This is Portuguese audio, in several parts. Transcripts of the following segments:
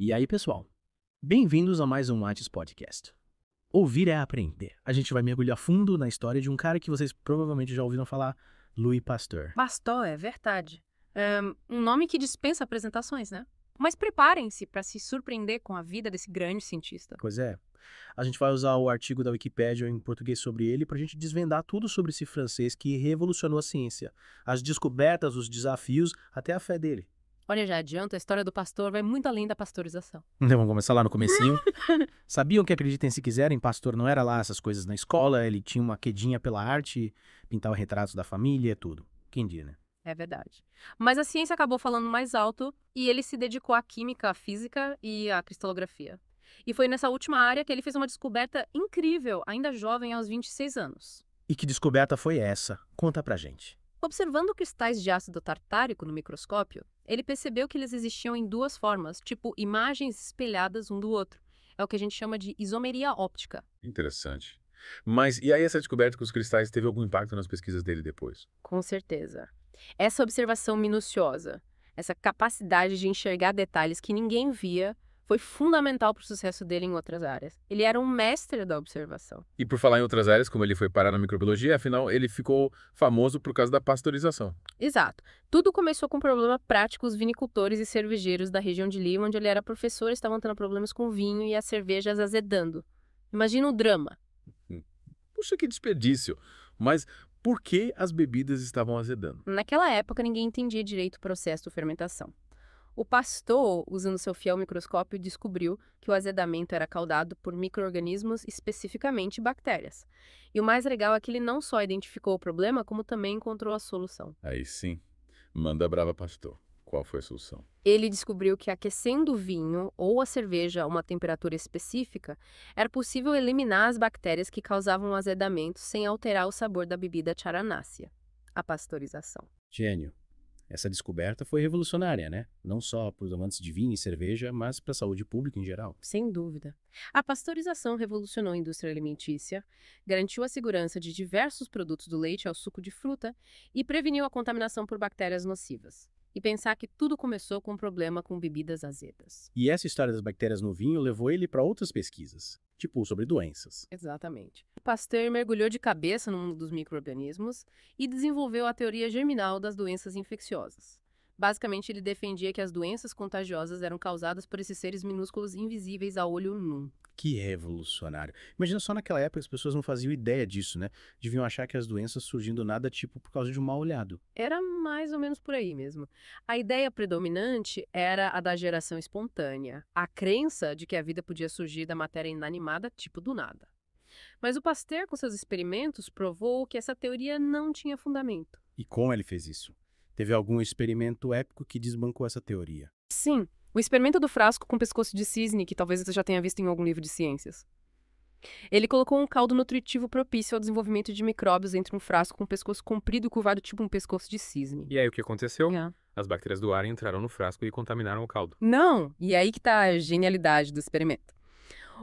E aí, pessoal? Bem-vindos a mais um Lattes Podcast. Ouvir é aprender. A gente vai mergulhar fundo na história de um cara que vocês provavelmente já ouviram falar, Louis Pasteur. Pasteur, é verdade. Um nome que dispensa apresentações, né? Mas preparem-se para se surpreender com a vida desse grande cientista. Pois é, a gente vai usar o artigo da Wikipédia em português sobre ele para a gente desvendar tudo sobre esse francês que revolucionou a ciência, as descobertas, os desafios, até a fé dele. Olha, já adianto, a história do pastor vai muito além da pasteurização. Então vamos começar lá no comecinho. Sabiam que, acreditem se quiserem, Pasteur não era lá essas coisas na escola, ele tinha uma quedinha pela arte, pintava retratos da família, tudo. Quem diria, né? É verdade. Mas a ciência acabou falando mais alto e ele se dedicou à química, à física e à cristalografia. E foi nessa última área que ele fez uma descoberta incrível, ainda jovem, aos 26 anos. E que descoberta foi essa? Conta pra gente. Observando cristais de ácido tartárico no microscópio, ele percebeu que eles existiam em duas formas, tipo imagens espelhadas um do outro. É o que a gente chama de isomeria óptica. Interessante. Mas e aí essa descoberta com os cristais teve algum impacto nas pesquisas dele depois? Com certeza. Essa observação minuciosa, essa capacidade de enxergar detalhes que ninguém via, foi fundamental para o sucesso dele em outras áreas. Ele era um mestre da observação. E por falar em outras áreas, como ele foi parar na microbiologia, afinal ele ficou famoso por causa da pasteurização. Exato. Tudo começou com um problema prático. Os vinicultores e cervejeiros da região de Lille, onde ele era professor, estavam tendo problemas com o vinho e as cervejas azedando. Imagina o drama. Puxa, que desperdício! Mas por que as bebidas estavam azedando? Naquela época, ninguém entendia direito o processo de fermentação. O Pasteur, usando seu fiel microscópio, descobriu que o azedamento era causado por micro-organismos, especificamente bactérias. E o mais legal é que ele não só identificou o problema, como também encontrou a solução. Aí sim, manda brava, pastor. Qual foi a solução? Ele descobriu que aquecendo o vinho ou a cerveja a uma temperatura específica, era possível eliminar as bactérias que causavam o azedamento sem alterar o sabor da bebida charanácea, a pasteurização. Gênio. Essa descoberta foi revolucionária, né? Não só para os amantes de vinho e cerveja, mas para a saúde pública em geral. Sem dúvida. A pasteurização revolucionou a indústria alimentícia, garantiu a segurança de diversos produtos do leite ao suco de fruta e preveniu a contaminação por bactérias nocivas. E pensar que tudo começou com um problema com bebidas azedas. E essa história das bactérias no vinho levou ele para outras pesquisas, tipo sobre doenças. Exatamente. Pasteur mergulhou de cabeça no mundo dos micro-organismos e desenvolveu a teoria germinal das doenças infecciosas. Basicamente, ele defendia que as doenças contagiosas eram causadas por esses seres minúsculos invisíveis a olho nu. Que revolucionário. Imagina só naquela época as pessoas não faziam ideia disso, né? Deviam achar que as doenças surgiam do nada, tipo, por causa de um mal olhado. Era mais ou menos por aí mesmo. A ideia predominante era a da geração espontânea, a crença de que a vida podia surgir da matéria inanimada, tipo do nada. Mas o Pasteur, com seus experimentos, provou que essa teoria não tinha fundamento. E como ele fez isso? Teve algum experimento épico que desbancou essa teoria? Sim, o experimento do frasco com pescoço de cisne, que talvez você já tenha visto em algum livro de ciências. Ele colocou um caldo nutritivo propício ao desenvolvimento de micróbios entre um frasco com pescoço comprido e curvado tipo um pescoço de cisne. E aí o que aconteceu? É. As bactérias do ar entraram no frasco e contaminaram o caldo. Não! E aí que tá a genialidade do experimento.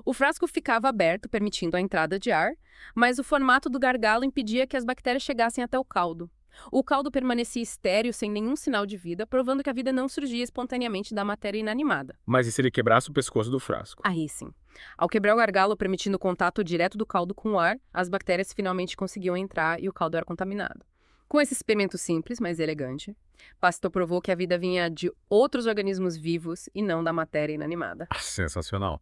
O frasco ficava aberto, permitindo a entrada de ar, mas o formato do gargalo impedia que as bactérias chegassem até o caldo. O caldo permanecia estéril, sem nenhum sinal de vida, provando que a vida não surgia espontaneamente da matéria inanimada. Mas e se ele quebrasse o pescoço do frasco? Aí sim. Ao quebrar o gargalo, permitindo o contato direto do caldo com o ar, as bactérias finalmente conseguiam entrar e o caldo era contaminado. Com esse experimento simples, mas elegante, Pasteur provou que a vida vinha de outros organismos vivos e não da matéria inanimada. Sensacional.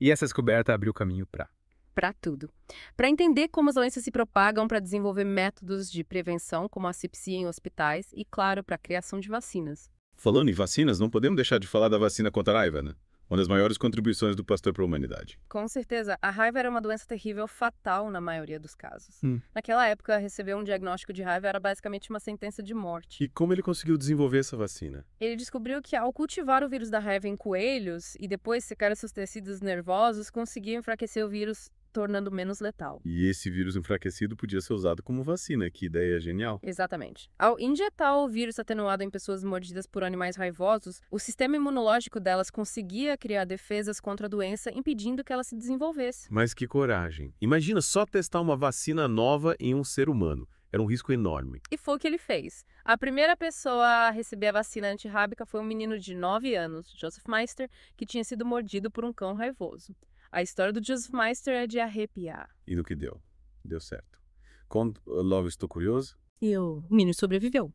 E essa descoberta abriu caminho Para tudo. Para entender como as doenças se propagam, para desenvolver métodos de prevenção, como a asepsia em hospitais, e, claro, para a criação de vacinas. Falando em vacinas, não podemos deixar de falar da vacina contra a raiva, né? Uma das maiores contribuições do Pasteur para a humanidade. Com certeza, a raiva era uma doença terrível, fatal na maioria dos casos. Hum. Naquela época, receber um diagnóstico de raiva era basicamente uma sentença de morte. E como ele conseguiu desenvolver essa vacina? Ele descobriu que, ao cultivar o vírus da raiva em coelhos e depois secar seus tecidos nervosos, conseguia enfraquecer o vírus, tornando menos letal. E esse vírus enfraquecido podia ser usado como vacina. Que ideia genial. Exatamente. Ao injetar o vírus atenuado em pessoas mordidas por animais raivosos, o sistema imunológico delas conseguia criar defesas contra a doença, impedindo que ela se desenvolvesse. Mas que coragem. Imagina só testar uma vacina nova em um ser humano. Era um risco enorme. E foi o que ele fez. A primeira pessoa a receber a vacina antirrábica foi um menino de 9 anos, Joseph Meister, que tinha sido mordido por um cão raivoso. A história do Joseph Meister é de arrepiar. E no que deu? Deu certo. Logo, estou curioso. E o menino sobreviveu.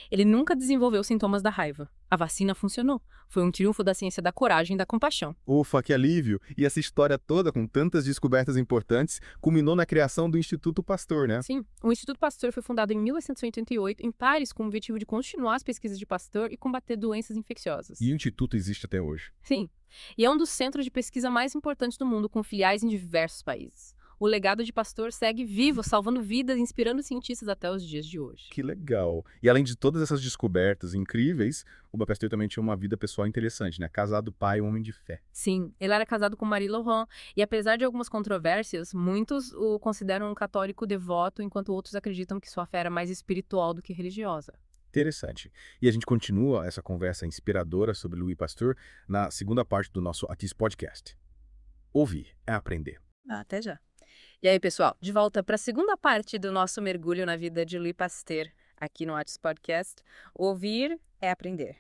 Ele nunca desenvolveu sintomas da raiva. A vacina funcionou. Foi um triunfo da ciência da coragem e da compaixão. Ufa, que alívio! E essa história toda, com tantas descobertas importantes, culminou na criação do Instituto Pasteur, né? Sim, o Instituto Pasteur foi fundado em 1888 em Paris com o objetivo de continuar as pesquisas de Pasteur e combater doenças infecciosas. E o Instituto existe até hoje. Sim, e é um dos centros de pesquisa mais importantes do mundo, com filiais em diversos países. O legado de Pasteur segue vivo, salvando vidas e inspirando cientistas até os dias de hoje. Que legal! E além de todas essas descobertas incríveis, o Pasteur também tinha uma vida pessoal interessante, né? Casado, pai, homem de fé. Sim, ele era casado com Marie Laurent, e apesar de algumas controvérsias, muitos o consideram um católico devoto, enquanto outros acreditam que sua fé era mais espiritual do que religiosa. Interessante. E a gente continua essa conversa inspiradora sobre Louis Pasteur na segunda parte do nosso Atis Podcast. Ouvir é aprender. Até já. E aí, pessoal, de volta para a segunda parte do nosso mergulho na vida de Louis Pasteur, aqui no Atis Podcast. Ouvir é aprender.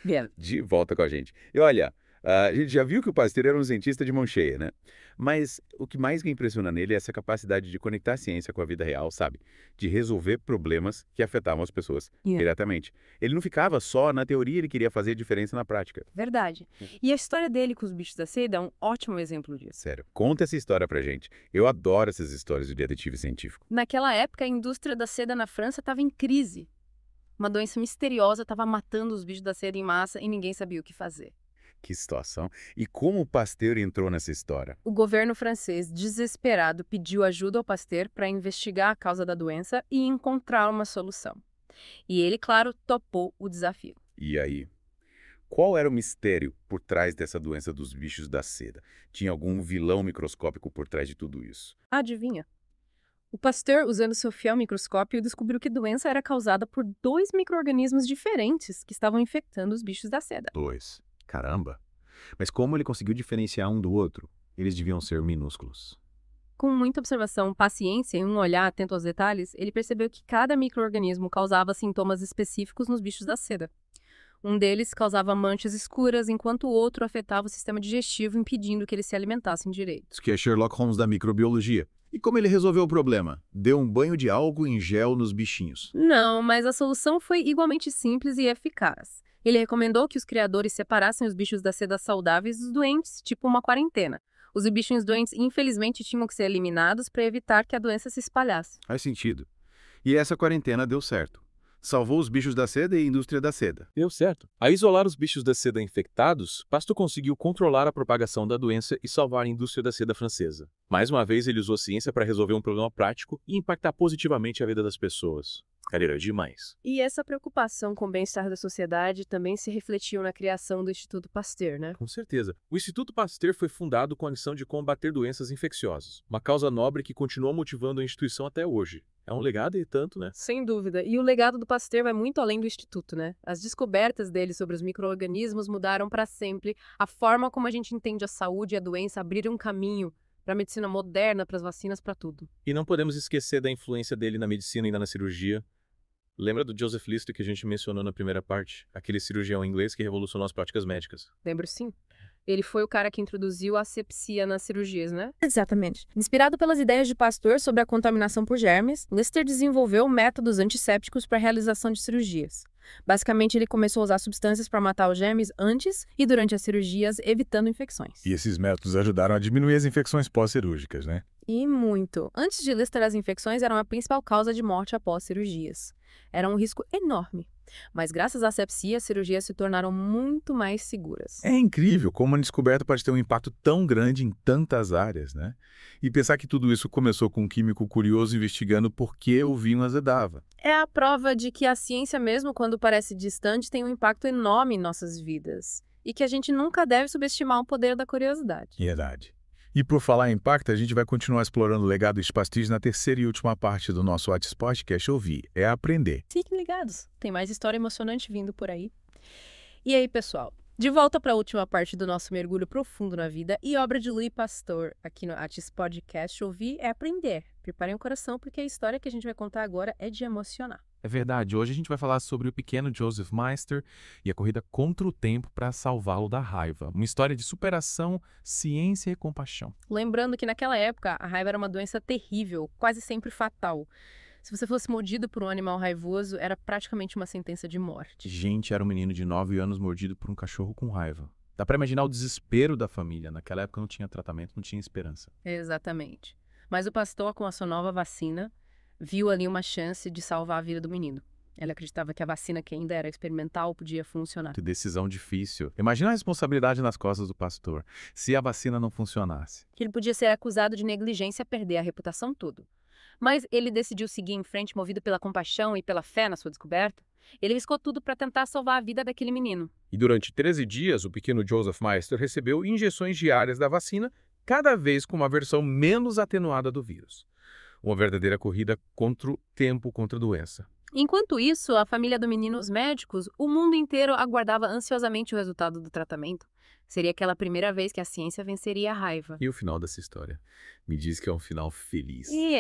Bien. De volta com a gente. E olha, a gente já viu que o Pasteur era um cientista de mão cheia, né? Mas o que mais me impressiona nele é essa capacidade de conectar a ciência com a vida real, sabe? De resolver problemas que afetavam as pessoas diretamente. Ele não ficava só na teoria, ele queria fazer diferença na prática. Verdade. E a história dele com os bichos da seda é um ótimo exemplo disso. Sério, conta essa história pra gente. Eu adoro essas histórias de detetive científico. Naquela época, a indústria da seda na França estava em crise. Uma doença misteriosa estava matando os bichos da seda em massa e ninguém sabia o que fazer. Que situação. E como o Pasteur entrou nessa história? O governo francês, desesperado, pediu ajuda ao Pasteur para investigar a causa da doença e encontrar uma solução. E ele, claro, topou o desafio. E aí? Qual era o mistério por trás dessa doença dos bichos da seda? Tinha algum vilão microscópico por trás de tudo isso? Adivinha? O Pasteur, usando seu fiel microscópio, descobriu que a doença era causada por 2 micro-organismos diferentes que estavam infectando os bichos da seda. 2. Caramba! Mas como ele conseguiu diferenciar um do outro? Eles deviam ser minúsculos. Com muita observação, paciência e um olhar atento aos detalhes, ele percebeu que cada micro-organismo causava sintomas específicos nos bichos da seda. Um deles causava manchas escuras, enquanto o outro afetava o sistema digestivo, impedindo que eles se alimentassem direito. Isso que é Sherlock Holmes da microbiologia. E como ele resolveu o problema? Deu um banho de álcool em gel nos bichinhos. Não, mas a solução foi igualmente simples e eficaz. Ele recomendou que os criadores separassem os bichos da seda saudáveis dos doentes, tipo uma quarentena. Os bichinhos doentes, infelizmente, tinham que ser eliminados para evitar que a doença se espalhasse. Faz sentido. E essa quarentena deu certo. Salvou os bichos da seda e a indústria da seda. Deu certo. A isolar os bichos da seda infectados, Pasteur conseguiu controlar a propagação da doença e salvar a indústria da seda francesa. Mais uma vez, ele usou a ciência para resolver um problema prático e impactar positivamente a vida das pessoas. Cara, demais. E essa preocupação com o bem-estar da sociedade também se refletiu na criação do Instituto Pasteur, né? Com certeza. O Instituto Pasteur foi fundado com a missão de combater doenças infecciosas. Uma causa nobre que continua motivando a instituição até hoje. É um legado e tanto, né? Sem dúvida. E o legado do Pasteur vai muito além do Instituto, né? As descobertas dele sobre os micro-organismos mudaram para sempre a forma como a gente entende a saúde e a doença, abriram um caminho para a medicina moderna, para as vacinas, para tudo. E não podemos esquecer da influência dele na medicina e na cirurgia. Lembra do Joseph Lister que a gente mencionou na primeira parte? Aquele cirurgião inglês que revolucionou as práticas médicas. Lembro sim. Ele foi o cara que introduziu a asepsia nas cirurgias, né? Exatamente. Inspirado pelas ideias de Pasteur sobre a contaminação por germes, Lister desenvolveu métodos antissépticos para a realização de cirurgias. Basicamente, ele começou a usar substâncias para matar os germes antes e durante as cirurgias, evitando infecções. E esses métodos ajudaram a diminuir as infecções pós-cirúrgicas, né? E muito. Antes de Lister, as infecções eram a principal causa de morte após cirurgias. Era um risco enorme. Mas graças à asepsia, as cirurgias se tornaram muito mais seguras. É incrível como uma descoberta pode ter um impacto tão grande em tantas áreas, né? E pensar que tudo isso começou com um químico curioso investigando por que o vinho azedava. É a prova de que a ciência, mesmo quando parece distante, tem um impacto enorme em nossas vidas. E que a gente nunca deve subestimar o poder da curiosidade. Verdade. E por falar em impacto, a gente vai continuar explorando o legado dos Pasteur na terceira e última parte do nosso Atis Podcast Ouvir. É aprender. Fiquem ligados, tem mais história emocionante vindo por aí. E aí, pessoal, De volta para a última parte do nosso mergulho profundo na vida e obra de Louis Pasteur aqui no Atis Podcast. Ouvir é aprender. Preparem o coração porque a história que a gente vai contar agora é de emocionar. É verdade, hoje a gente vai falar sobre o pequeno Joseph Meister e a corrida contra o tempo para salvá-lo da raiva. Uma história de superação, ciência e compaixão. Lembrando que naquela época a raiva era uma doença terrível, quase sempre fatal. Se você fosse mordido por um animal raivoso, era praticamente uma sentença de morte. Gente, era um menino de 9 anos mordido por um cachorro com raiva. Dá pra imaginar o desespero da família. Naquela época não tinha tratamento, não tinha esperança. Exatamente. Mas o pastor, com a sua nova vacina, viu ali uma chance de salvar a vida do menino. Ele acreditava que a vacina, que ainda era experimental, podia funcionar. Que decisão difícil. Imagina a responsabilidade nas costas do pastor, se a vacina não funcionasse. Que ele podia ser acusado de negligência e perder a reputação tudo. Mas ele decidiu seguir em frente, movido pela compaixão e pela fé na sua descoberta. Ele riscou tudo para tentar salvar a vida daquele menino. E durante 13 dias, o pequeno Joseph Meister recebeu injeções diárias da vacina, cada vez com uma versão menos atenuada do vírus. Uma verdadeira corrida contra o tempo, contra a doença. Enquanto isso, a família do menino, os médicos, o mundo inteiro aguardava ansiosamente o resultado do tratamento. Seria aquela primeira vez que a ciência venceria a raiva. E o final dessa história? Me diz que é um final feliz. E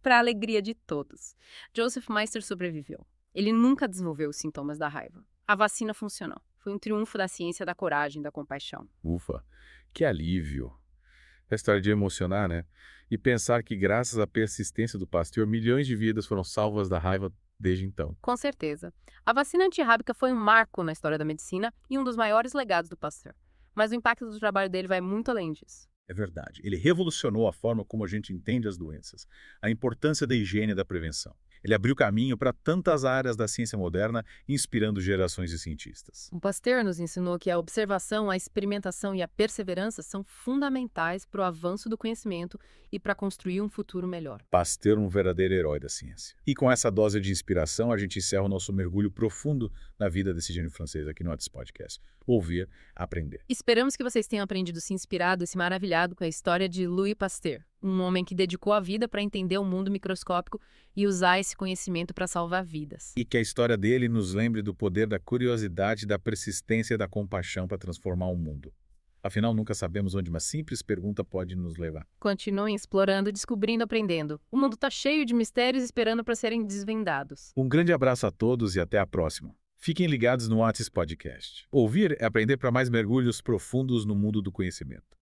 para a alegria de todos. Joseph Meister sobreviveu. Ele nunca desenvolveu os sintomas da raiva. A vacina funcionou. Foi um triunfo da ciência, da coragem, da compaixão. Ufa, que alívio. É história de emocionar, né? E pensar que graças à persistência do pastor, milhões de vidas foram salvas da raiva desde então. Com certeza. A vacina antirrábica foi um marco na história da medicina e um dos maiores legados do Pasteur. Mas o impacto do trabalho dele vai muito além disso. É verdade. Ele revolucionou a forma como a gente entende as doenças, a importância da higiene e da prevenção. Ele abriu caminho para tantas áreas da ciência moderna, inspirando gerações de cientistas. O Pasteur nos ensinou que a observação, a experimentação e a perseverança são fundamentais para o avanço do conhecimento e para construir um futuro melhor. Pasteur, um verdadeiro herói da ciência. E com essa dose de inspiração, a gente encerra o nosso mergulho profundo na vida desse gênio francês aqui no Atis Podcast. Ouvir, aprender. Esperamos que vocês tenham aprendido, se inspirado e se maravilhado com a história de Louis Pasteur, um homem que dedicou a vida para entender o mundo microscópico e usar esse conhecimento para salvar vidas. E que a história dele nos lembre do poder da curiosidade, da persistência e da compaixão para transformar o mundo. Afinal, nunca sabemos onde uma simples pergunta pode nos levar. Continuem explorando, descobrindo, aprendendo. O mundo está cheio de mistérios esperando para serem desvendados. Um grande abraço a todos e até a próxima. Fiquem ligados no Atis Podcast. Ouvir é aprender para mais mergulhos profundos no mundo do conhecimento.